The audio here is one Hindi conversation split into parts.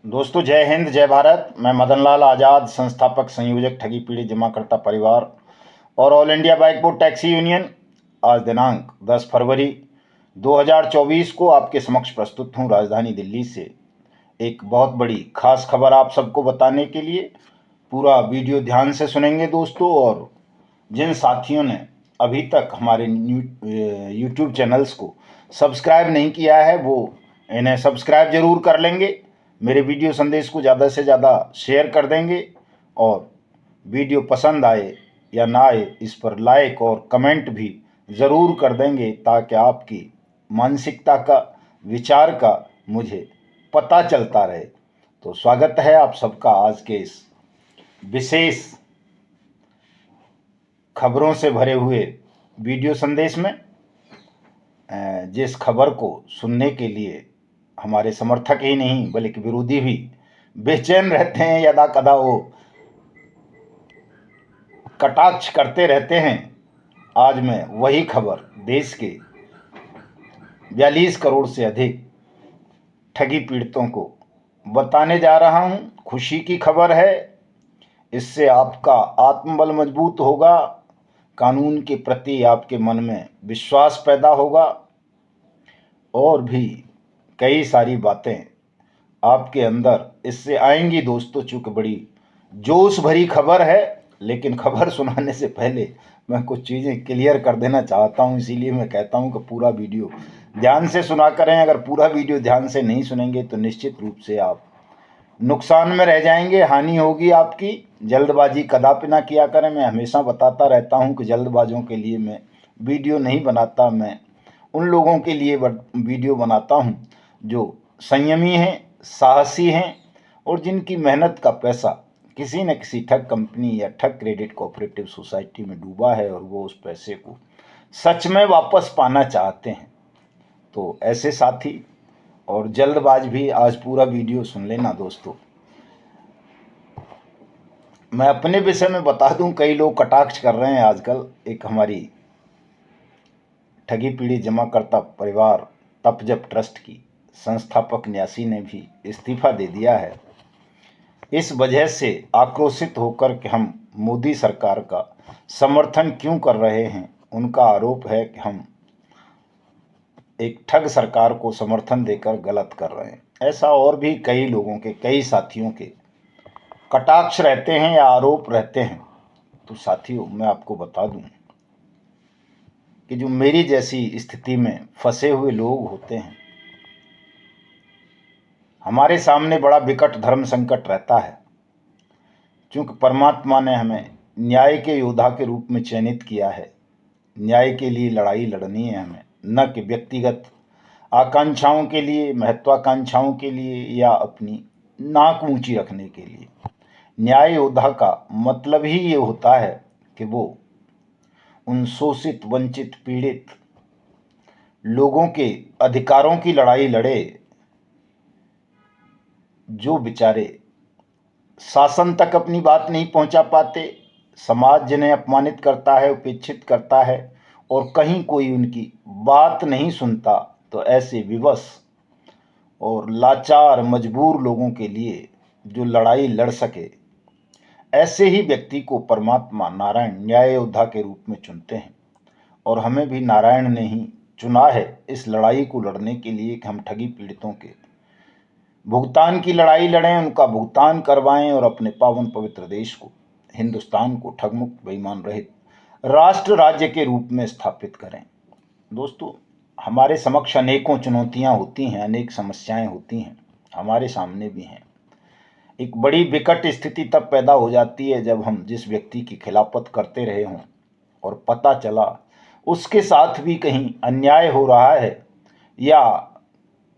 दोस्तों, जय हिंद, जय भारत। मैं मदन लाल आज़ाद, संस्थापक संयोजक ठगी पीड़ित जमाकर्ता परिवार और all India bike board taxi union, आज दिनांक 10 फरवरी 2024 को आपके समक्ष प्रस्तुत हूँ राजधानी दिल्ली से एक बहुत बड़ी खास खबर आप सबको बताने के लिए। पूरा वीडियो ध्यान से सुनेंगे दोस्तों। और जिन साथियों ने अभी तक हमारे यूट्यूब चैनल्स को सब्सक्राइब नहीं किया है वो इन्हें सब्सक्राइब जरूर कर लेंगे। मेरे वीडियो संदेश को ज़्यादा से ज़्यादा शेयर कर देंगे और वीडियो पसंद आए या ना आए इस पर लाइक और कमेंट भी ज़रूर कर देंगे, ताकि आपकी मानसिकता का, विचार का मुझे पता चलता रहे। तो स्वागत है आप सबका आज के इस विशेष खबरों से भरे हुए वीडियो संदेश में। जिस खबर को सुनने के लिए हमारे समर्थक ही नहीं बल्कि विरोधी भी बेचैन रहते हैं, यदा कदा वो कटाक्ष करते रहते हैं, आज मैं वही खबर देश के 42 करोड़ से अधिक ठगी पीड़ितों को बताने जा रहा हूं। खुशी की खबर है, इससे आपका आत्मबल मजबूत होगा, कानून के प्रति आपके मन में विश्वास पैदा होगा और भी कई सारी बातें आपके अंदर इससे आएंगी दोस्तों। चूँकि बड़ी जोश भरी खबर है, लेकिन खबर सुनाने से पहले मैं कुछ चीज़ें क्लियर कर देना चाहता हूं, इसीलिए मैं कहता हूं कि पूरा वीडियो ध्यान से सुना करें। अगर पूरा वीडियो ध्यान से नहीं सुनेंगे तो निश्चित रूप से आप नुकसान में रह जाएंगे, हानि होगी आपकी। जल्दबाजी कदापि ना किया करें। मैं हमेशा बताता रहता हूं कि जल्दबाजों के लिए मैं वीडियो नहीं बनाता, मैं उन लोगों के लिए वीडियो बनाता हूं जो संयमी हैं, साहसी हैं और जिनकी मेहनत का पैसा किसी न किसी ठग कंपनी या ठग क्रेडिट कोऑपरेटिव सोसाइटी में डूबा है और वो उस पैसे को सच में वापस पाना चाहते हैं। तो ऐसे साथी और जल्दबाज भी आज पूरा वीडियो सुन लेना दोस्तों। मैं अपने विषय में बता दूं, कई लोग कटाक्ष कर रहे हैं आजकल। एक हमारी ठगी पीड़ित जमाकर्ता परिवार तपजप ट्रस्ट की संस्थापक न्यासी ने भी इस्तीफा दे दिया है। इस वजह से आक्रोशित होकर कि हम मोदी सरकार का समर्थन क्यों कर रहे हैं। उनका आरोप है कि हम एक ठग सरकार को समर्थन देकर गलत कर रहे हैं। ऐसा और भी कई लोगों के, कई साथियों के कटाक्ष रहते हैं या आरोप रहते हैं। तो साथियों, मैं आपको बता दूं कि जो मेरी जैसी स्थिति में फंसे हुए लोग होते हैं, हमारे सामने बड़ा विकट धर्म संकट रहता है। क्योंकि परमात्मा ने हमें न्याय के योद्धा के रूप में चयनित किया है। न्याय के लिए लड़ाई लड़नी है हमें, न कि व्यक्तिगत आकांक्षाओं के लिए, महत्वाकांक्षाओं के लिए या अपनी नाक ऊंची रखने के लिए। न्याय योद्धा का मतलब ही ये होता है कि वो उन शोषित, वंचित, पीड़ित लोगों के अधिकारों की लड़ाई लड़े जो बेचारे शासन तक अपनी बात नहीं पहुंचा पाते, समाज जिन्हें अपमानित करता है, उपेक्षित करता है और कहीं कोई उनकी बात नहीं सुनता। तो ऐसे विवश और लाचार, मजबूर लोगों के लिए जो लड़ाई लड़ सके, ऐसे ही व्यक्ति को परमात्मा नारायण न्याय योद्धा के रूप में चुनते हैं। और हमें भी नारायण ने ही चुना है इस लड़ाई को लड़ने के लिए कि हम ठगी पीड़ितों के भुगतान की लड़ाई लड़ें, उनका भुगतान करवाएं और अपने पावन पवित्र देश को, हिंदुस्तान को ठगमुक्त, बेईमान रहित राष्ट्र राज्य के रूप में स्थापित करें। दोस्तों, हमारे समक्ष अनेकों चुनौतियां होती हैं, अनेक समस्याएं होती हैं, हमारे सामने भी हैं। एक बड़ी विकट स्थिति तब पैदा हो जाती है जब हम जिस व्यक्ति की खिलाफत करते रहे हों और पता चला उसके साथ भी कहीं अन्याय हो रहा है या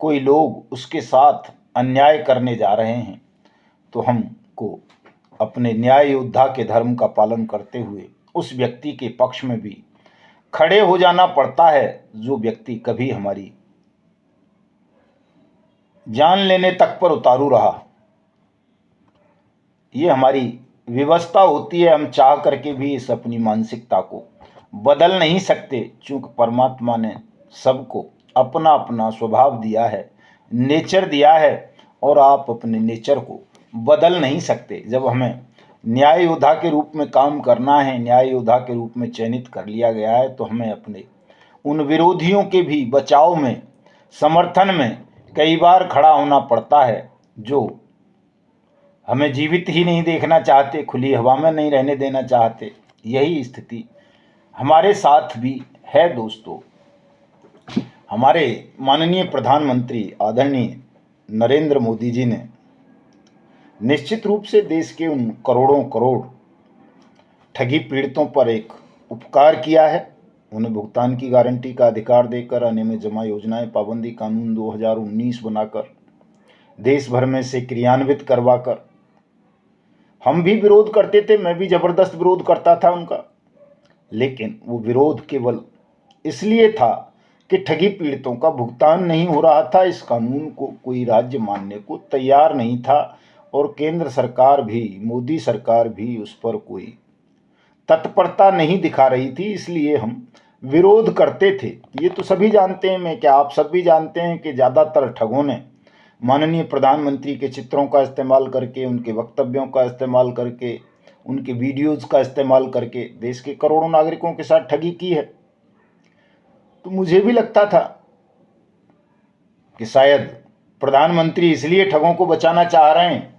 कोई लोग उसके साथ अन्याय करने जा रहे हैं, तो हमको अपने न्याय योद्धा के धर्म का पालन करते हुए उस व्यक्ति के पक्ष में भी खड़े हो जाना पड़ता है, जो व्यक्ति कभी हमारी जान लेने तक पर उतारू रहा। ये हमारी विवशता होती है, हम चाह करके भी इस अपनी मानसिकता को बदल नहीं सकते। चूंकि परमात्मा ने सबको अपना अपना स्वभाव दिया है, नेचर दिया है और आप अपने नेचर को बदल नहीं सकते। जब हमें न्याय योद्धा के रूप में काम करना है, न्याय योद्धा के रूप में चयनित कर लिया गया है, तो हमें अपने उन विरोधियों के भी बचाव में, समर्थन में कई बार खड़ा होना पड़ता है जो हमें जीवित ही नहीं देखना चाहते, खुली हवा में नहीं रहने देना चाहते। यही स्थिति हमारे साथ भी है दोस्तों। हमारे माननीय प्रधानमंत्री आदरणीय नरेंद्र मोदी जी ने निश्चित रूप से देश के उन करोड़ों करोड़ ठगी पीड़ितों पर एक उपकार किया है। उन्हें भुगतान की गारंटी का अधिकार देकर अनियमित जमा योजनाएं पाबंदी कानून 2019 बनाकर देश भर में से क्रियान्वित करवाकर, हम भी विरोध करते थे, मैं भी जबरदस्त विरोध करता था उनका, लेकिन वो विरोध केवल इसलिए था कि ठगी पीड़ितों का भुगतान नहीं हो रहा था। इस कानून को कोई राज्य मानने को तैयार नहीं था और केंद्र सरकार भी, मोदी सरकार भी उस पर कोई तत्परता नहीं दिखा रही थी, इसलिए हम विरोध करते थे। ये तो सभी जानते हैं, मैं क्या आप सब भी जानते हैं कि ज़्यादातर ठगों ने माननीय प्रधानमंत्री के चित्रों का इस्तेमाल करके, उनके वक्तव्यों का इस्तेमाल करके, उनके वीडियोज़ का इस्तेमाल करके देश के करोड़ों नागरिकों के साथ ठगी की है। तो मुझे भी लगता था कि शायद प्रधानमंत्री इसलिए ठगों को बचाना चाह रहे हैं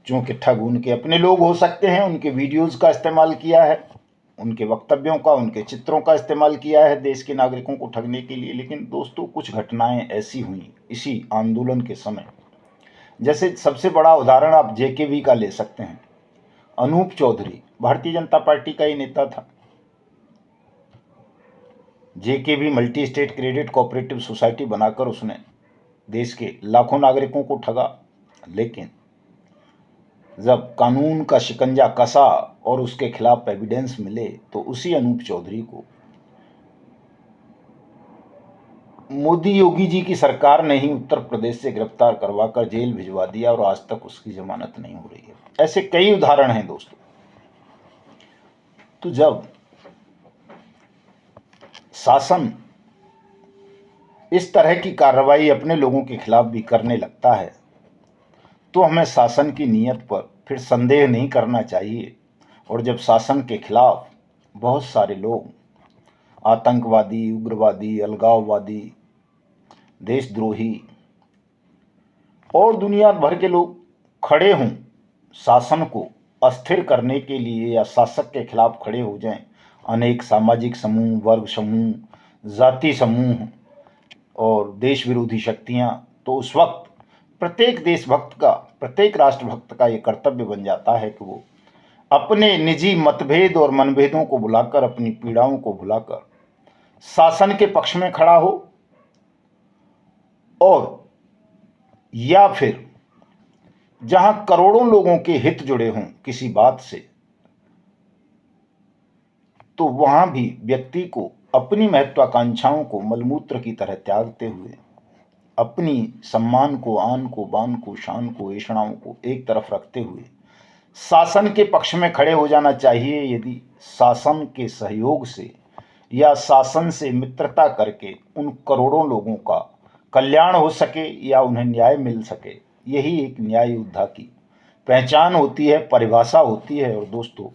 क्योंकि ठग उनके अपने लोग हो सकते हैं। उनके वीडियोज़ का इस्तेमाल किया है, उनके वक्तव्यों का, उनके चित्रों का इस्तेमाल किया है देश के नागरिकों को ठगने के लिए। लेकिन दोस्तों, कुछ घटनाएं ऐसी हुई इसी आंदोलन के समय, जैसे सबसे बड़ा उदाहरण आप जेकेवी का ले सकते हैं। अनूप चौधरी भारतीय जनता पार्टी का ही नेता था। JKV multi state credit cooperative society बनाकर उसने देश के लाखों नागरिकों को ठगा। लेकिन जब कानून का शिकंजा कसा और उसके खिलाफ एविडेंस मिले तो उसी अनूप चौधरी को मोदी योगी जी की सरकार ने ही उत्तर प्रदेश से गिरफ्तार करवाकर जेल भिजवा दिया और आज तक उसकी जमानत नहीं हो रही है। ऐसे कई उदाहरण हैं दोस्तों। तो जब शासन इस तरह की कार्रवाई अपने लोगों के खिलाफ भी करने लगता है तो हमें शासन की नीयत पर फिर संदेह नहीं करना चाहिए। और जब शासन के खिलाफ बहुत सारे लोग, आतंकवादी, उग्रवादी, अलगाववादी, देशद्रोही और दुनिया भर के लोग खड़े हों शासन को अस्थिर करने के लिए या शासक के खिलाफ खड़े हो जाएं, अनेक सामाजिक समूह, वर्ग समूह, जाति समूह और देश विरोधी शक्तियां, तो उस वक्त प्रत्येक देशभक्त का, प्रत्येक राष्ट्रभक्त का ये कर्तव्य बन जाता है कि वो अपने निजी मतभेद और मनभेदों को भुलाकर, अपनी पीड़ाओं को भुलाकर शासन के पक्ष में खड़ा हो, और या फिर जहां करोड़ों लोगों के हित जुड़े हों किसी बात से, तो वहां भी व्यक्ति को अपनी महत्वाकांक्षाओं को मलमूत्र की तरह त्यागते हुए, अपनी सम्मान को, आन को, बान को, शान को, ऐषणाओं को एक तरफ रखते हुए शासन के पक्ष में खड़े हो जाना चाहिए। यदि शासन के सहयोग से या शासन से मित्रता करके उन करोड़ों लोगों का कल्याण हो सके या उन्हें न्याय मिल सके, यही एक न्याय योद्धा की पहचान होती है, परिभाषा होती है। और दोस्तों,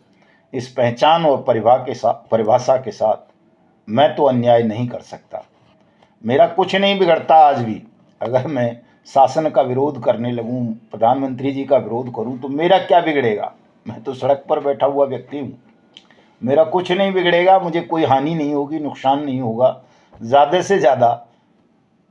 इस पहचान और परिभाषा के साथ मैं तो अन्याय नहीं कर सकता। मेरा कुछ नहीं बिगड़ता आज भी। अगर मैं शासन का विरोध करने लगूं, प्रधानमंत्री जी का विरोध करूं, तो मेरा क्या बिगड़ेगा? मैं तो सड़क पर बैठा हुआ व्यक्ति हूं, मेरा कुछ नहीं बिगड़ेगा, मुझे कोई हानि नहीं होगी, नुकसान नहीं होगा। ज़्यादा से ज़्यादा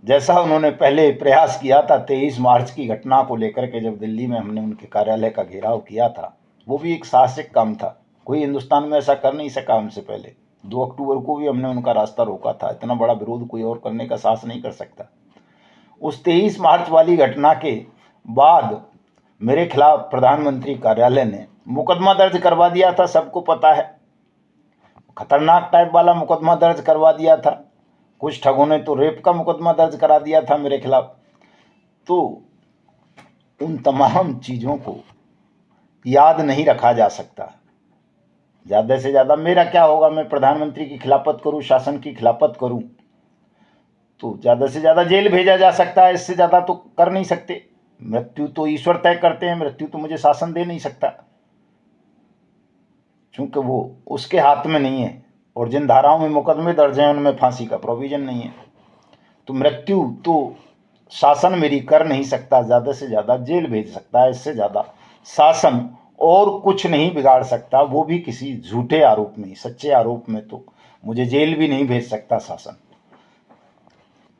जैसा उन्होंने पहले प्रयास किया था 23 मार्च की घटना को लेकर के, जब दिल्ली में हमने उनके कार्यालय का घेराव किया था, वो भी एक साहसिक काम था। कोई हिंदुस्तान में ऐसा कर नहीं सका हमसे पहले। 2 अक्टूबर को भी हमने उनका रास्ता रोका था। इतना बड़ा विरोध कोई और करने का साहस नहीं कर सकता। उस 23 मार्च वाली घटना के बाद मेरे खिलाफ प्रधानमंत्री कार्यालय ने मुकदमा दर्ज करवा दिया था, सबको पता है। खतरनाक टाइप वाला मुकदमा दर्ज करवा दिया था। कुछ ठगों ने तो रेप का मुकदमा दर्ज करा दिया था मेरे खिलाफ। तो उन तमाम चीज़ों को याद नहीं रखा जा सकता। ज़्यादा से ज़्यादा मेरा क्या होगा? मैं प्रधानमंत्री की खिलाफत करूं, शासन की खिलाफत करूं, तो ज़्यादा से ज़्यादा जेल भेजा जा सकता है। इससे ज़्यादा तो कर नहीं सकते। मृत्यु तो ईश्वर तय करते हैं, मृत्यु तो मुझे शासन दे नहीं सकता, क्योंकि वो उसके हाथ में नहीं है, और जिन धाराओं में मुकदमे दर्ज हैं उनमें फांसी का प्रोविजन नहीं है। तो मृत्यु तो शासन मेरी कर नहीं सकता, ज़्यादा से ज़्यादा जेल भेज सकता है, इससे ज़्यादा शासन और कुछ नहीं बिगाड़ सकता, वो भी किसी झूठे आरोप में। सच्चे आरोप में तो मुझे जेल भी नहीं भेज सकता शासन,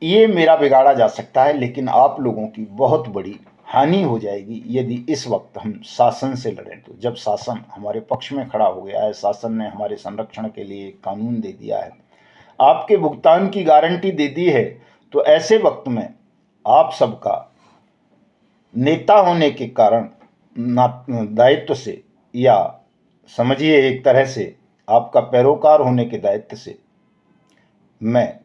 ये मेरा बिगाड़ा जा सकता है, लेकिन आप लोगों की बहुत बड़ी हानि हो जाएगी यदि इस वक्त हम शासन से लड़ें। तो जब शासन हमारे पक्ष में खड़ा हो गया है, शासन ने हमारे संरक्षण के लिए एक कानून दे दिया है, आपके भुगतान की गारंटी दे दी है, तो ऐसे वक्त में आप सबका नेता होने के कारण दायित्व से, या समझिए एक तरह से आपका पैरोकार होने के दायित्व से, मैं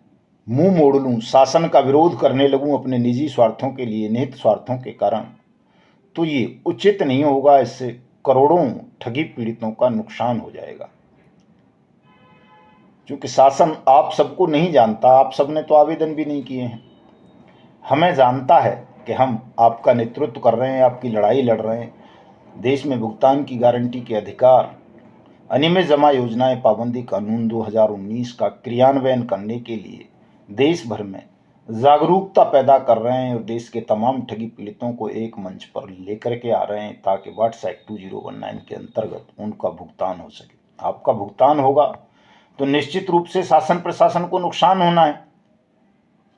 मुंह मोड़ लूं, शासन का विरोध करने लगूं अपने निजी स्वार्थों के लिए, निहित स्वार्थों के कारण, तो ये उचित नहीं होगा। इससे करोड़ों ठगी पीड़ितों का नुकसान हो जाएगा, क्योंकि शासन आप सबको नहीं जानता, आप सबने तो आवेदन भी नहीं किए हैं। हमें जानता है कि हम आपका नेतृत्व कर रहे हैं, आपकी लड़ाई लड़ रहे हैं। देश में भुगतान की गारंटी के अधिकार, अनियमित जमा योजनाएं पाबंदी कानून 2019 का क्रियान्वयन करने के लिए देश भर में जागरूकता पैदा कर रहे हैं, और देश के तमाम ठगी पीड़ितों को एक मंच पर लेकर के आ रहे हैं, ताकि वाट्स एक्ट 2019 के अंतर्गत उनका भुगतान हो सके। आपका भुगतान होगा तो निश्चित रूप से शासन प्रशासन को नुकसान होना है,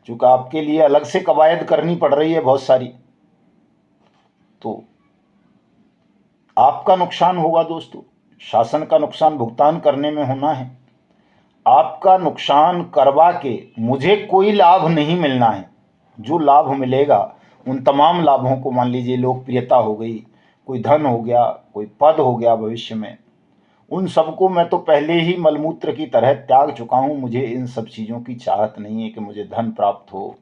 क्योंकि आपके लिए अलग से कवायद करनी पड़ रही है बहुत सारी, तो आपका नुकसान होगा दोस्तों। शासन का नुकसान भुगतान करने में होना है, आपका नुकसान करवा के मुझे कोई लाभ नहीं मिलना है। जो लाभ मिलेगा उन तमाम लाभों को, मान लीजिए लोकप्रियता हो गई, कोई धन हो गया, कोई पद हो गया भविष्य में, उन सबको मैं तो पहले ही मलमूत्र की तरह त्याग चुका हूं। मुझे इन सब चीज़ों की चाहत नहीं है कि मुझे धन प्राप्त हो,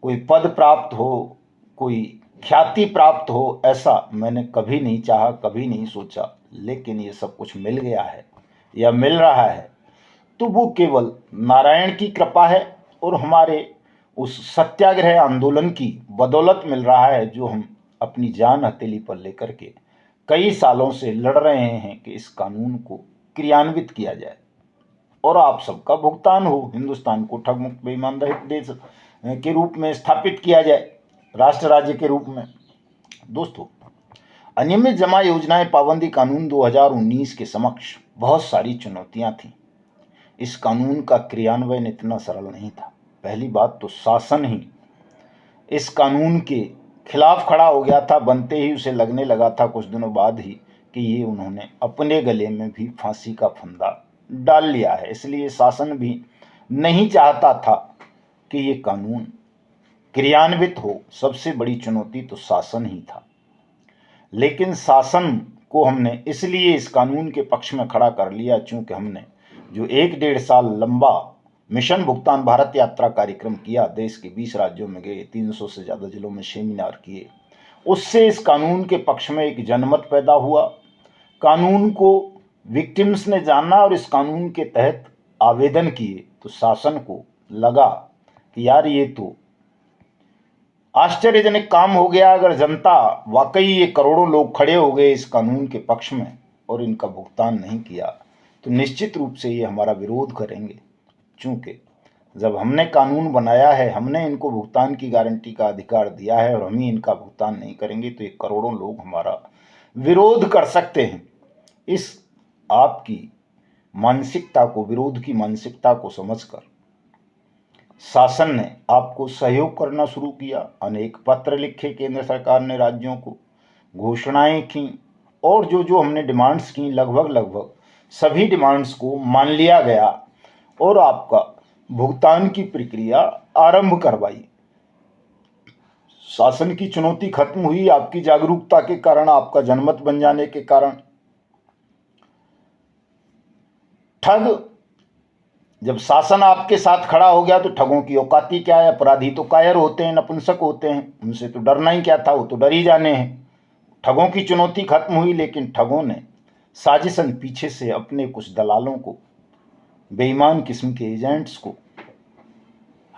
कोई पद प्राप्त हो, कोई ख्याति प्राप्त हो, ऐसा मैंने कभी नहीं चाहा, कभी नहीं सोचा। लेकिन ये सब कुछ मिल गया है या मिल रहा है तो वो केवल नारायण की कृपा है, और हमारे उस सत्याग्रह आंदोलन की बदौलत मिल रहा है, जो हम अपनी जान हथेली पर लेकर के कई सालों से लड़ रहे हैं कि इस कानून को क्रियान्वित किया जाए और आप सबका भुगतान हो, हिंदुस्तान को ठग मुक्त बेईमान रहित देश के रूप में स्थापित किया जाए, राष्ट्र राज्य के रूप में। दोस्तों, अनियमित जमा योजनाएं पाबंदी कानून 2019 के समक्ष बहुत सारी चुनौतियां थीं। इस कानून का क्रियान्वयन इतना सरल नहीं था। पहली बात तो शासन ही इस कानून के खिलाफ खड़ा हो गया था, बनते ही उसे लगने लगा था कुछ दिनों बाद ही कि ये उन्होंने अपने गले में भी फांसी का फंदा डाल लिया है। इसलिए शासन भी नहीं चाहता था कि ये कानून क्रियान्वित हो। सबसे बड़ी चुनौती तो शासन ही था, लेकिन शासन को हमने इसलिए इस कानून के पक्ष में खड़ा कर लिया चूंकि हमने जो 1-1.5 साल लंबा मिशन भुगतान भारत यात्रा कार्यक्रम किया, देश के 20 राज्यों में गए, 300 से ज़्यादा जिलों में सेमिनार किए, उससे इस कानून के पक्ष में एक जनमत पैदा हुआ। कानून को विक्टिम्स ने जाना और इस कानून के तहत आवेदन किए, तो शासन को लगा कि यार ये तो आश्चर्यजनक काम हो गया। अगर जनता वाकई, ये करोड़ों लोग खड़े हो गए इस कानून के पक्ष में और इनका भुगतान नहीं किया, तो निश्चित रूप से ये हमारा विरोध करेंगे। चूंकि जब हमने कानून बनाया है, हमने इनको भुगतान की गारंटी का अधिकार दिया है, और हम ही इनका भुगतान नहीं करेंगे तो ये करोड़ों लोग हमारा विरोध कर सकते हैं। इस आपकी मानसिकता को, विरोध की मानसिकता को समझकर शासन ने आपको सहयोग करना शुरू किया। अनेक पत्र लिखे केंद्र सरकार ने राज्यों को, घोषणाएं की, और जो जो हमने डिमांड्स की, लगभग सभी डिमांड्स को मान लिया गया और आपका भुगतान की प्रक्रिया आरंभ करवाई। शासन की चुनौती खत्म हुई आपकी जागरूकता के कारण, आपका जनमत बन जाने के कारण। ठग, जब शासन आपके साथ खड़ा हो गया तो ठगों की औकाती क्या है। अपराधी तो कायर होते हैं, नपुंसक होते हैं, उनसे तो डरना ही क्या था, वो तो डर ही जाने हैं। ठगों की चुनौती खत्म हुई, लेकिन ठगों ने साजिशन पीछे से अपने कुछ दलालों को, बेईमान किस्म के एजेंट्स को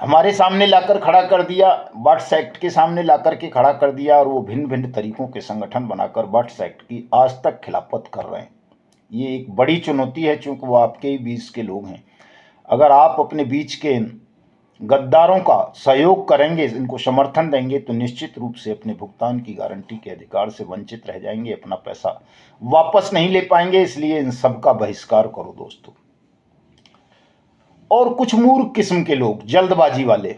हमारे सामने लाकर खड़ा कर दिया, बट्स एक्ट के सामने लाकर के खड़ा कर दिया, और वो भिन्न भिन्न तरीकों के संगठन बनाकर बट्स एक्ट की आज तक खिलाफत कर रहे हैं। ये एक बड़ी चुनौती है, चूंकि वो आपके ही बीच के लोग हैं। अगर आप अपने बीच के गद्दारों का सहयोग करेंगे, इनको समर्थन देंगे, तो निश्चित रूप से अपने भुगतान की गारंटी के अधिकार से वंचित रह जाएंगे, अपना पैसा वापस नहीं ले पाएंगे। इसलिए इन सब का बहिष्कार करो दोस्तों। और कुछ मूर्ख किस्म के लोग, जल्दबाजी वाले,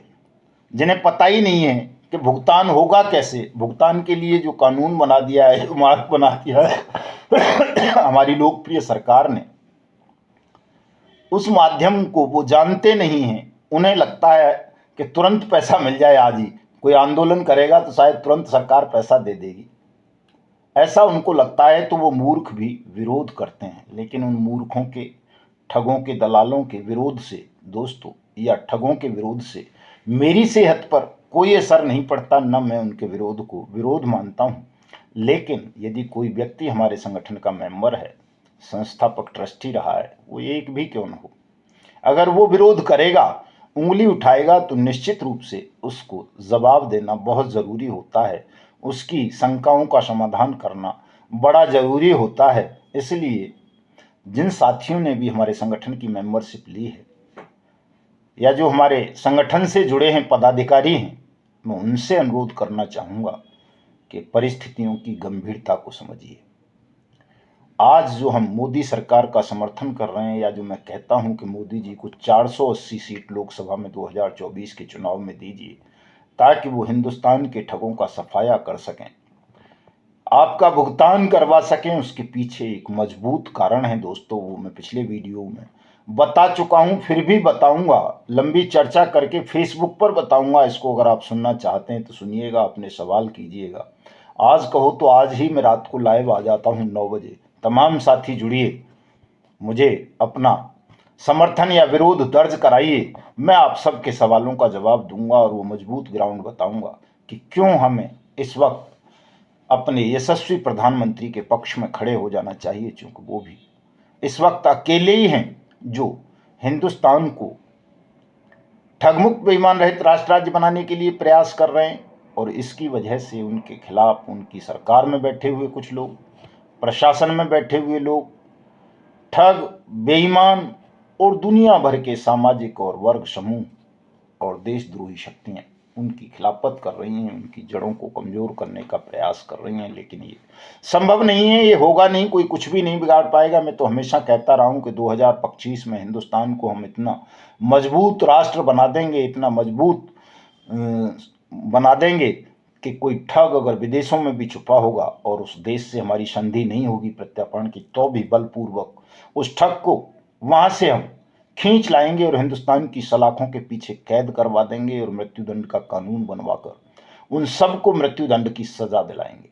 जिन्हें पता ही नहीं है कि भुगतान होगा कैसे, भुगतान के लिए जो कानून बना दिया है, मार्ग बना दिया है हमारी लोकप्रिय सरकार ने, उस माध्यम को वो जानते नहीं हैं। उन्हें लगता है कि तुरंत पैसा मिल जाए, आज ही कोई आंदोलन करेगा तो शायद तुरंत सरकार पैसा दे देगी, ऐसा उनको लगता है। तो वो मूर्ख भी विरोध करते हैं। लेकिन उन मूर्खों के, ठगों के, दलालों के विरोध से दोस्तों, या ठगों के विरोध से मेरी सेहत पर कोई असर नहीं पड़ता, न मैं उनके विरोध को विरोध मानता हूँ। लेकिन यदि कोई व्यक्ति हमारे संगठन का मेंबर है, संस्थापक ट्रस्टी रहा है, वो एक भी क्यों न हो, अगर वो विरोध करेगा, उंगली उठाएगा, तो निश्चित रूप से उसको जवाब देना बहुत ज़रूरी होता है। उसकी शंकाओं का समाधान करना बड़ा ज़रूरी होता है। इसलिए जिन साथियों ने भी हमारे संगठन की मेंबरशिप ली है, या जो हमारे संगठन से जुड़े हैं, पदाधिकारी हैं, मैं उनसे अनुरोध करना चाहूँगा कि परिस्थितियों की गंभीरता को समझिए। आज जो हम मोदी सरकार का समर्थन कर रहे हैं, या जो मैं कहता हूं कि मोदी जी को 480 सीट लोकसभा में 2024 के चुनाव में दीजिए, ताकि वो हिंदुस्तान के ठगों का सफाया कर सकें, आपका भुगतान करवा सकें, उसके पीछे एक मजबूत कारण है दोस्तों। वो मैं पिछले वीडियो में बता चुका हूं, फिर भी बताऊंगा, लंबी चर्चा करके फेसबुक पर बताऊंगा। इसको अगर आप सुनना चाहते हैं तो सुनिएगा, अपने सवाल कीजिएगा। आज कहो तो आज ही मैं रात को लाइव आ जाता हूं 9 बजे। तमाम साथी जुड़िए, मुझे अपना समर्थन या विरोध दर्ज कराइए। मैं आप सबके सवालों का जवाब दूंगा, और वो मजबूत ग्राउंड बताऊंगा कि क्यों हमें इस वक्त अपने यशस्वी प्रधानमंत्री के पक्ष में खड़े हो जाना चाहिए, चूंकि वो भी इस वक्त अकेले ही हैं जो हिंदुस्तान को ठगमुक्त, बेईमान रहित राष्ट्र राज्य बनाने के लिए प्रयास कर रहे हैं। और इसकी वजह से उनके खिलाफ उनकी सरकार में बैठे हुए कुछ लोग, प्रशासन में बैठे हुए लोग, ठग, बेईमान और दुनिया भर के सामाजिक और वर्ग समूह और देशद्रोही शक्तियां उनकी खिलाफत कर रही हैं, उनकी जड़ों को कमजोर करने का प्रयास कर रही हैं। लेकिन ये संभव नहीं है, ये होगा नहीं, कोई कुछ भी नहीं बिगाड़ पाएगा। मैं तो हमेशा कहता रहा हूं कि 2025 में हिंदुस्तान को हम इतना मजबूत राष्ट्र बना देंगे, इतना मजबूत बना देंगे कि कोई ठग अगर विदेशों में भी छुपा होगा और उस देश से हमारी संधि नहीं होगी प्रत्यार्पण की, तो भी बलपूर्वक उस ठग को वहां से हम खींच लाएंगे और हिंदुस्तान की सलाखों के पीछे कैद करवा देंगे, और मृत्युदंड का कानून बनवाकर उन सबको मृत्युदंड की सजा दिलाएंगे।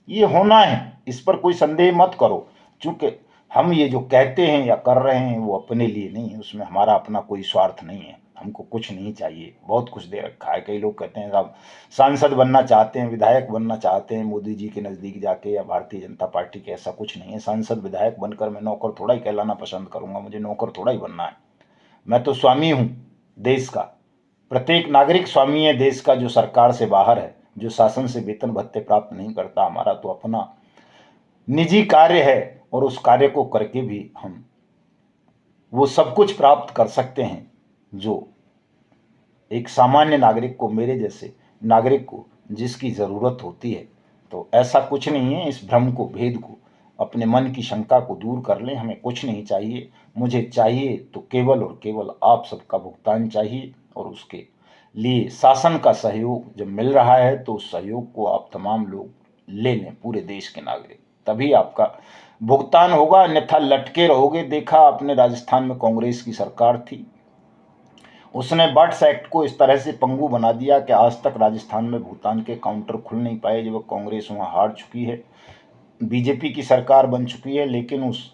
ये होना है, इस पर कोई संदेह मत करो। चूंकि हम ये जो कहते हैं या कर रहे हैं वो अपने लिए नहीं है, उसमें हमारा अपना कोई स्वार्थ नहीं है। हमको कुछ नहीं चाहिए, बहुत कुछ दे रखा है। कई लोग कहते हैं साहब सांसद बनना चाहते हैं, विधायक बनना चाहते हैं मोदी जी के नज़दीक जाके या भारतीय जनता पार्टी के। ऐसा कुछ नहीं है। सांसद विधायक बनकर मैं नौकर थोड़ा ही कहलाना पसंद करूंगा, मुझे नौकर थोड़ा ही बनना है। मैं तो स्वामी हूँ देश का, प्रत्येक नागरिक स्वामी है देश का, जो सरकार से बाहर है, जो शासन से वेतन भत्ते प्राप्त नहीं करता। हमारा तो अपना निजी कार्य है, और उस कार्य को करके भी हम वो सब कुछ प्राप्त कर सकते हैं जो एक सामान्य नागरिक को, मेरे जैसे नागरिक को, जिसकी ज़रूरत होती है। तो ऐसा कुछ नहीं है। इस भ्रम को, भेद को, अपने मन की शंका को दूर कर लें। हमें कुछ नहीं चाहिए, मुझे चाहिए तो केवल और केवल आप सबका भुगतान चाहिए, और उसके लिए शासन का सहयोग जब मिल रहा है तो उस सहयोग को आप तमाम लोग ले लें, पूरे देश के नागरिक, तभी आपका भुगतान होगा। अन्यथा लटके रहोगे। देखा आपने, राजस्थान में कांग्रेस की सरकार थी, उसने बट्स एक्ट को इस तरह से पंगु बना दिया कि आज तक राजस्थान में भुगतान के काउंटर खुल नहीं पाए। जब कांग्रेस वहाँ हार चुकी है, बीजेपी की सरकार बन चुकी है, लेकिन उस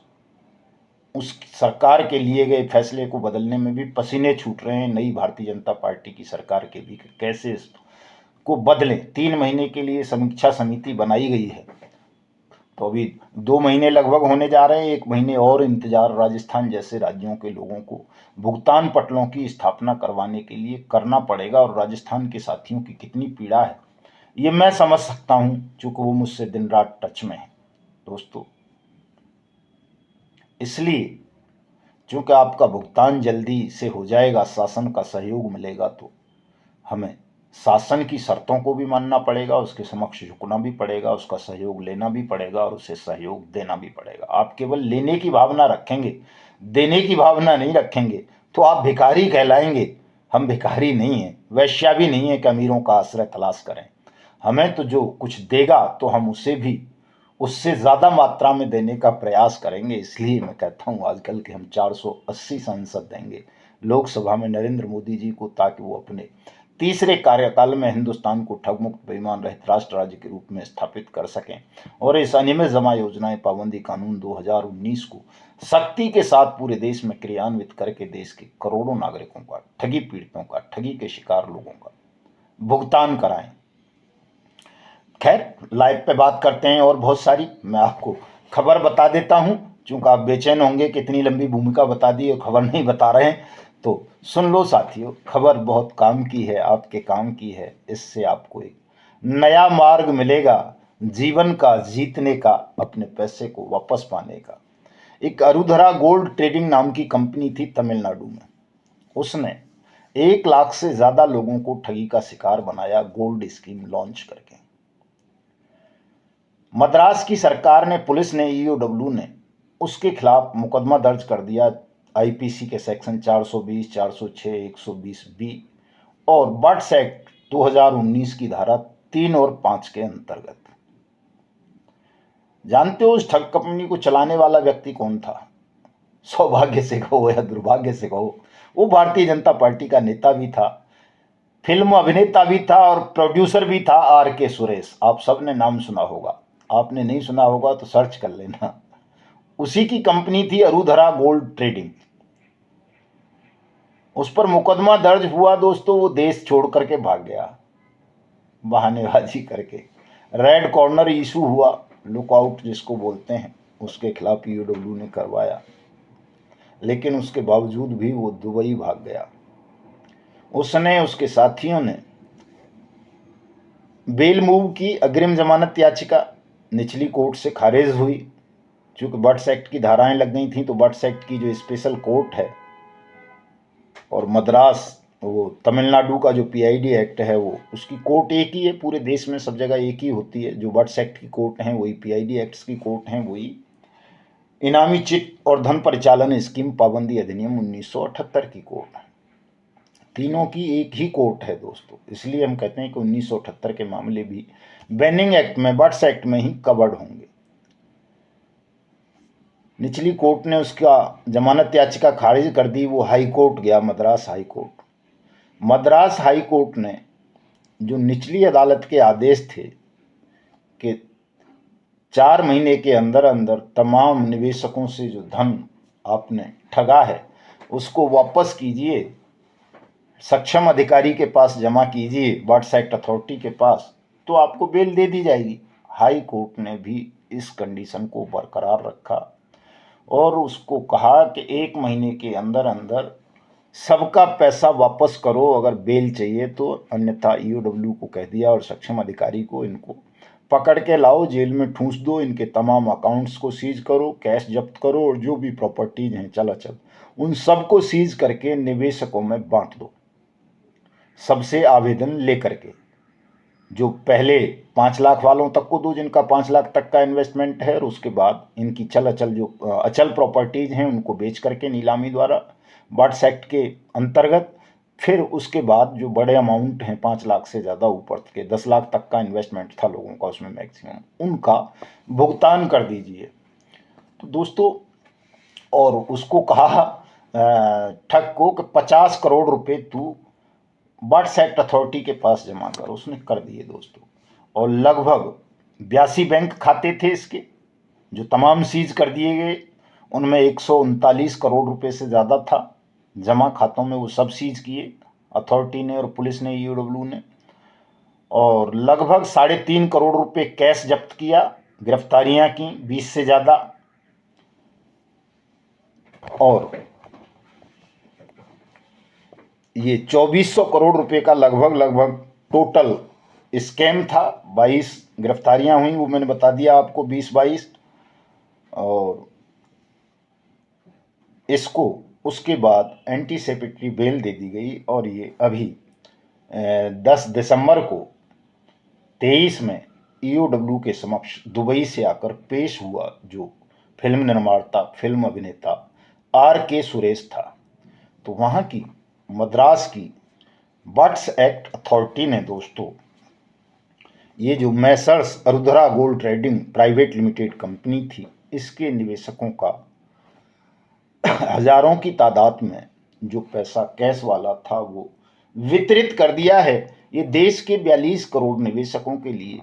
सरकार के लिए गए फैसले को बदलने में भी पसीने छूट रहे हैं नई भारतीय जनता पार्टी की सरकार के भी, कैसे इसको बदलें। 3 महीने के लिए समीक्षा समिति बनाई गई है, तो अभी 2 महीने लगभग होने जा रहे हैं, 1 महीने और इंतजार राजस्थान जैसे राज्यों के लोगों को भुगतान पटलों की स्थापना करवाने के लिए करना पड़ेगा। और राजस्थान के साथियों की कितनी पीड़ा है ये मैं समझ सकता हूं, चूंकि वो मुझसे दिन रात टच में है दोस्तों। इसलिए चूंकि आपका भुगतान जल्दी से हो जाएगा, शासन का सहयोग मिलेगा, तो हमें शासन की शर्तों को भी मानना पड़ेगा, उसके समक्ष झुकना भी पड़ेगा, उसका सहयोग लेना भी पड़ेगा और उसे सहयोग देना भी पड़ेगा। आप केवल लेने की भावना रखेंगे, देने की भावना नहीं रखेंगे, तो आप भिखारी कहलाएंगे। हम भिखारी नहीं हैं, वैश्या भी नहीं है कि अमीरों का आश्रय तलाश करें। हमें तो जो कुछ देगा तो हम उसे भी उससे ज़्यादा मात्रा में देने का प्रयास करेंगे। इसलिए मैं कहता हूँ आजकल के हम 480 सांसद देंगे लोकसभा में नरेंद्र मोदी जी को, ताकि वो अपने तीसरे कार्यकाल में हिंदुस्तान को ठगमुक्त बेईमान रहित राष्ट्र राज्य के रूप में स्थापित कर सकें और इस अनियमित जमा योजनाएं पाबंदी कानून 2019 को सख्ती के साथ पूरे देश में क्रियान्वित करके देश के करोड़ों नागरिकों का, ठगी पीड़ितों का, ठगी के शिकार लोगों का भुगतान कराएं। खैर, लाइव पे बात करते हैं और बहुत सारी। मैं आपको खबर बता देता हूं, चूंकि आप बेचैन होंगे कि इतनी लंबी भूमिका बता दी और खबर नहीं बता रहे हैं, तो सुन लो साथियों, खबर बहुत काम की है, आपके काम की है। इससे आपको एक नया मार्ग मिलेगा जीवन का जीतने का, अपने पैसे को वापस पाने का। एक अरुधरा गोल्ड ट्रेडिंग नाम की कंपनी थी तमिलनाडु में, उसने 1 लाख से ज्यादा लोगों को ठगी का शिकार बनाया गोल्ड स्कीम लॉन्च करके। मद्रास की सरकार ने, पुलिस ने, ईओडब्ल्यू ने उसके खिलाफ मुकदमा दर्ज कर दिया आईपीसी के सेक्शन 420, 406, 120B और बर्ड्स एक्ट 2019 की धारा 3 और 5 के अंतर्गत। जानते हो उस ठग कंपनी को चलाने वाला व्यक्ति कौन था? सौभाग्य से कहो या दुर्भाग्य से कहो, वो भारतीय जनता पार्टी का नेता भी था, फिल्म अभिनेता भी था और प्रोड्यूसर भी था, RK सुरेश। आप सबने नाम सुना होगा, आपने नहीं सुना होगा तो सर्च कर लेना। उसी की कंपनी थी अरुधरा गोल्ड ट्रेडिंग। उस पर मुकदमा दर्ज हुआ दोस्तों, वो देश छोड़ करके भाग गया बहानेबाजी करके। रेड कॉर्नर इशू हुआ, लुकआउट जिसको बोलते हैं, उसके खिलाफ ईओडब्ल्यू ने करवाया, लेकिन उसके बावजूद भी वो दुबई भाग गया। उसने, उसके साथियों ने बेल मूव की, अग्रिम जमानत याचिका निचली कोर्ट से खारिज हुई। चूंकि बर्ड्स एक्ट की धाराएं लग गई थी, तो बर्ड्स एक्ट की जो स्पेशल कोर्ट है और मद्रास, वो तमिलनाडु का जो PID एक्ट है, वो उसकी कोर्ट एक ही है, पूरे देश में सब जगह एक ही होती है। जो बर्ड्स एक्ट की कोर्ट हैं वही PID एक्ट्स की कोर्ट हैं, वही इनामी चिट और धन परिचालन स्कीम पाबंदी अधिनियम 1978 की कोर्ट है। तीनों की एक ही कोर्ट है दोस्तों। इसलिए हम कहते हैं कि 1978 के मामले भी बैनिंग एक्ट में, बर्ड्स एक्ट में ही कवर्ड होंगे। निचली कोर्ट ने उसका जमानत याचिका खारिज कर दी, वो हाई कोर्ट गया, Madras high court. Madras high court ने, जो निचली अदालत के आदेश थे कि 4 महीने के अंदर अंदर तमाम निवेशकों से जो धन आपने ठगा है उसको वापस कीजिए, सक्षम अधिकारी के पास जमा कीजिए, बर्ड्स एक्ट अथॉरिटी के पास, तो आपको बेल दे दी जाएगी। हाई कोर्ट ने भी इस कंडीशन को बरकरार रखा और उसको कहा कि 1 महीने के अंदर अंदर सबका पैसा वापस करो अगर बेल चाहिए तो, अन्यथा ईओडब्ल्यू को कह दिया और सक्षम अधिकारी को, इनको पकड़ के लाओ, जेल में ठूंस दो, इनके तमाम अकाउंट्स को सीज करो, कैश जब्त करो और जो भी प्रॉपर्टीज हैं चलाचल उन सबको सीज करके निवेशकों में बांट दो, सबसे आवेदन लेकर के। जो पहले 5 लाख वालों तक को दो जिनका 5 लाख तक का इन्वेस्टमेंट है, और उसके बाद इनकी जो अचल प्रॉपर्टीज हैं उनको बेच करके नीलामी द्वारा बर्ड्स एक्ट के अंतर्गत, फिर उसके बाद जो बड़े अमाउंट हैं 5 लाख से ज़्यादा ऊपर के 10 लाख तक का इन्वेस्टमेंट था लोगों का उसमें मैक्सिमम, उनका भुगतान कर दीजिए। तो दोस्तों, और उसको कहा ठग को कि 50 करोड़ रुपए तू बर्ड्स एक्ट अथॉरिटी के पास जमा कर। उसने कर दिए दोस्तों, और लगभग 82 बैंक खाते थे इसके, जो तमाम सीज कर दिए गए। उनमें 139 करोड़ रुपए से ज़्यादा था जमा खातों में, वो सब सीज किए अथॉरिटी ने और पुलिस ने, ईओडब्ल्यू ने। और लगभग 3.5 करोड़ रुपए कैश जब्त किया गिरफ्तारियां की 20 से ज़्यादा, और ये 2400 करोड़ रुपए का लगभग टोटल स्कैम था। 22 गिरफ्तारियां हुई, वो मैंने बता दिया आपको, 20-22। और इसको उसके बाद एंटीसिपेटरी बेल दे दी गई, और ये अभी 10 दिसंबर को 23 में ईओडब्ल्यू के समक्ष दुबई से आकर पेश हुआ, जो फिल्म निर्माता, फिल्म अभिनेता R.K. सुरेश था। तो वहाँ की मद्रास की बट्स एक्ट अथॉरिटी ने दोस्तों ये जो messrs Arudhara gold trading private limited company थी, इसके निवेशकों का हजारों की तादाद में जो पैसा कैश वाला था वो वितरित कर दिया है। ये देश के 42 करोड़ निवेशकों के लिए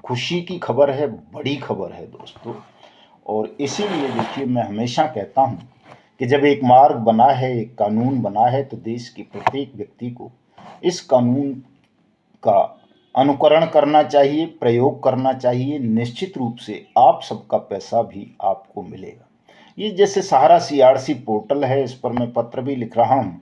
खुशी की खबर है, बड़ी खबर है दोस्तों। और इसीलिए देखिए, मैं हमेशा कहता हूँ कि जब एक मार्ग बना है, एक कानून बना है, तो देश के प्रत्येक व्यक्ति को इस कानून का अनुकरण करना चाहिए, प्रयोग करना चाहिए। निश्चित रूप से आप सबका पैसा भी आपको मिलेगा। ये जैसे सहारा CRC पोर्टल है, इस पर मैं पत्र भी लिख रहा हूँ,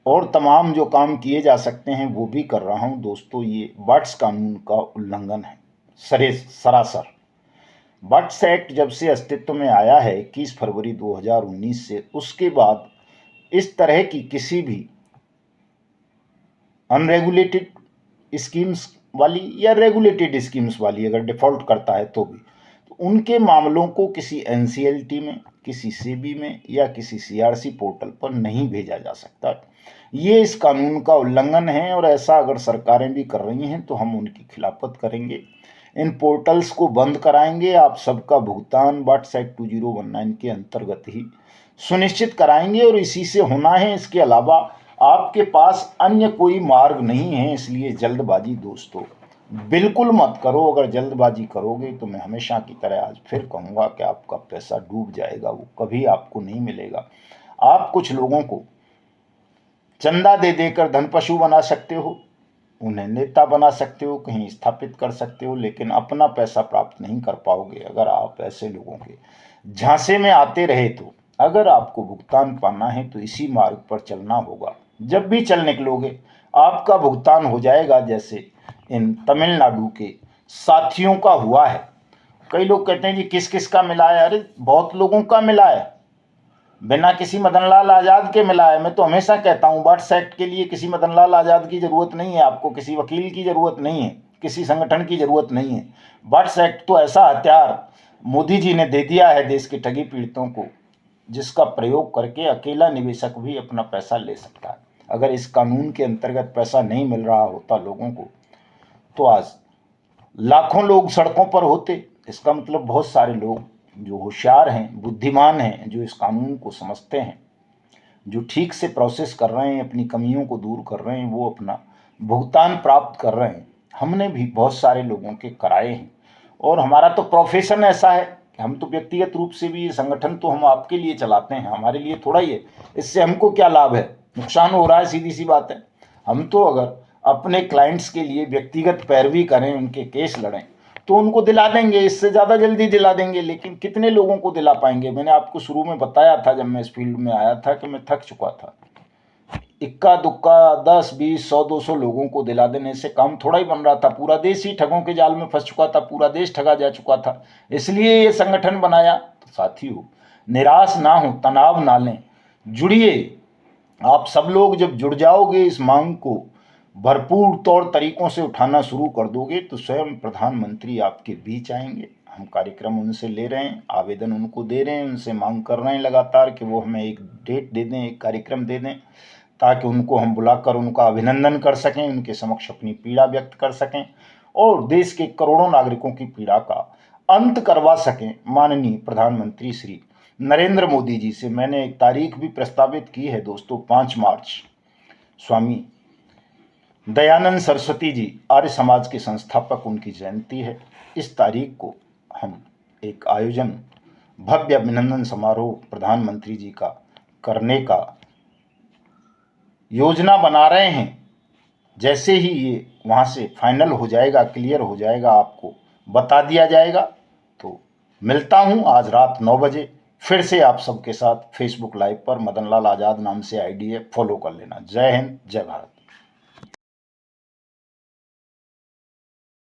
और तमाम जो काम किए जा सकते हैं वो भी कर रहा हूँ दोस्तों। ये बट्स कानून का उल्लंघन है सरासर। बट्स एक्ट जब से अस्तित्व में आया है 21 फरवरी 2019 से, उसके बाद इस तरह की किसी भी अनरेगुलेटेड स्कीम्स वाली या रेगुलेटेड स्कीम्स वाली अगर डिफॉल्ट करता है तो भी, तो उनके मामलों को किसी NCLT में, किसी सेबी में या किसी CRC पोर्टल पर नहीं भेजा जा सकता। ये इस कानून का उल्लंघन है, और ऐसा अगर सरकारें भी कर रही हैं तो हम उनकी खिलाफत करेंगे। इन पोर्टल्स को बंद कराएंगे। आप सबका भुगतान बट्स एक्ट 2019 के अंतर्गत ही सुनिश्चित कराएंगे, और इसी से होना है। इसके अलावा आपके पास अन्य कोई मार्ग नहीं है। इसलिए जल्दबाजी दोस्तों बिल्कुल मत करो। अगर जल्दबाजी करोगे तो मैं हमेशा की तरह आज फिर कहूँगा कि आपका पैसा डूब जाएगा, वो कभी आपको नहीं मिलेगा। आप कुछ लोगों को चंदा दे देकर धन पशु बना सकते हो, उन्हें नेता बना सकते हो, कहीं स्थापित कर सकते हो, लेकिन अपना पैसा प्राप्त नहीं कर पाओगे अगर आप ऐसे लोगों के झांसे में आते रहे। तो अगर आपको भुगतान पाना है तो इसी मार्ग पर चलना होगा। जब भी चल निकलोगे आपका भुगतान हो जाएगा, जैसे इन तमिलनाडु के साथियों का हुआ है। कई लोग कहते हैं जी किस किस का मिला है। अरे बहुत लोगों का मिला है, बिना किसी मदनलाल आज़ाद के मिला है। मैं तो हमेशा कहता हूँ बट्स एक्ट के लिए किसी मदनलाल आज़ाद की ज़रूरत नहीं है, आपको किसी वकील की ज़रूरत नहीं है, किसी संगठन की ज़रूरत नहीं है। बट्स एक्ट तो ऐसा हथियार मोदी जी ने दे दिया है देश के ठगी पीड़ितों को, जिसका प्रयोग करके अकेला निवेशक भी अपना पैसा ले सकता है। अगर इस कानून के अंतर्गत पैसा नहीं मिल रहा होता लोगों को, तो आज लाखों लोग सड़कों पर होते। इसका मतलब बहुत सारे लोग जो होशियार हैं, बुद्धिमान हैं, जो इस कानून को समझते हैं, जो ठीक से प्रोसेस कर रहे हैं, अपनी कमियों को दूर कर रहे हैं, वो अपना भुगतान प्राप्त कर रहे हैं। हमने भी बहुत सारे लोगों के कराए हैं, और हमारा तो प्रोफेशन ऐसा है कि हम तो व्यक्तिगत रूप से भी, ये संगठन तो हम आपके लिए चलाते हैं, हमारे लिए थोड़ा ही है। इससे हमको क्या लाभ है? नुकसान हो रहा है, सीधी सी बात है। हम तो अगर अपने क्लाइंट्स के लिए व्यक्तिगत पैरवी करें, उनके केस लड़ें, तो उनको दिला देंगे, इससे ज़्यादा जल्दी दिला देंगे। लेकिन कितने लोगों को दिला पाएंगे? मैंने आपको शुरू में बताया था जब मैं इस फील्ड में आया था कि मैं थक चुका था। इक्का दुक्का 10, 20, 100, 200 लोगों को दिला देने से काम थोड़ा ही बन रहा था। पूरा देश ही ठगों के जाल में फंस चुका था, पूरा देश ठगा जा चुका था। इसलिए ये संगठन बनाया। तो साथियों, निराश ना हो, तनाव ना लें, जुड़िए। आप सब लोग जब जुड़ जाओगे, इस मांग को भरपूर तौर तरीकों से उठाना शुरू कर दोगे, तो स्वयं प्रधानमंत्री आपके बीच आएंगे। हम कार्यक्रम उनसे ले रहे हैं, आवेदन उनको दे रहे हैं, उनसे मांग कर रहे हैं लगातार कि वो हमें एक डेट दे दें, एक कार्यक्रम दे दें, ताकि उनको हम बुलाकर उनका अभिनंदन कर सकें, उनके समक्ष अपनी पीड़ा व्यक्त कर सकें, और देश के करोड़ों नागरिकों की पीड़ा का अंत करवा सकें। माननीय प्रधानमंत्री श्री नरेंद्र मोदी जी से मैंने एक तारीख भी प्रस्तावित की है दोस्तों, 5 मार्च। स्वामी दयानंद सरस्वती जी, आर्य समाज के संस्थापक, उनकी जयंती है। इस तारीख को हम एक आयोजन, भव्य अभिनंदन समारोह प्रधानमंत्री जी का करने का योजना बना रहे हैं। जैसे ही ये वहाँ से फाइनल हो जाएगा, क्लियर हो जाएगा, आपको बता दिया जाएगा। तो मिलता हूँ आज रात 9 बजे फिर से आप सबके साथ फेसबुक लाइव पर। मदन लाल आज़ाद नाम से आईडी है, फॉलो कर लेना। जय हिंद, जय भारत।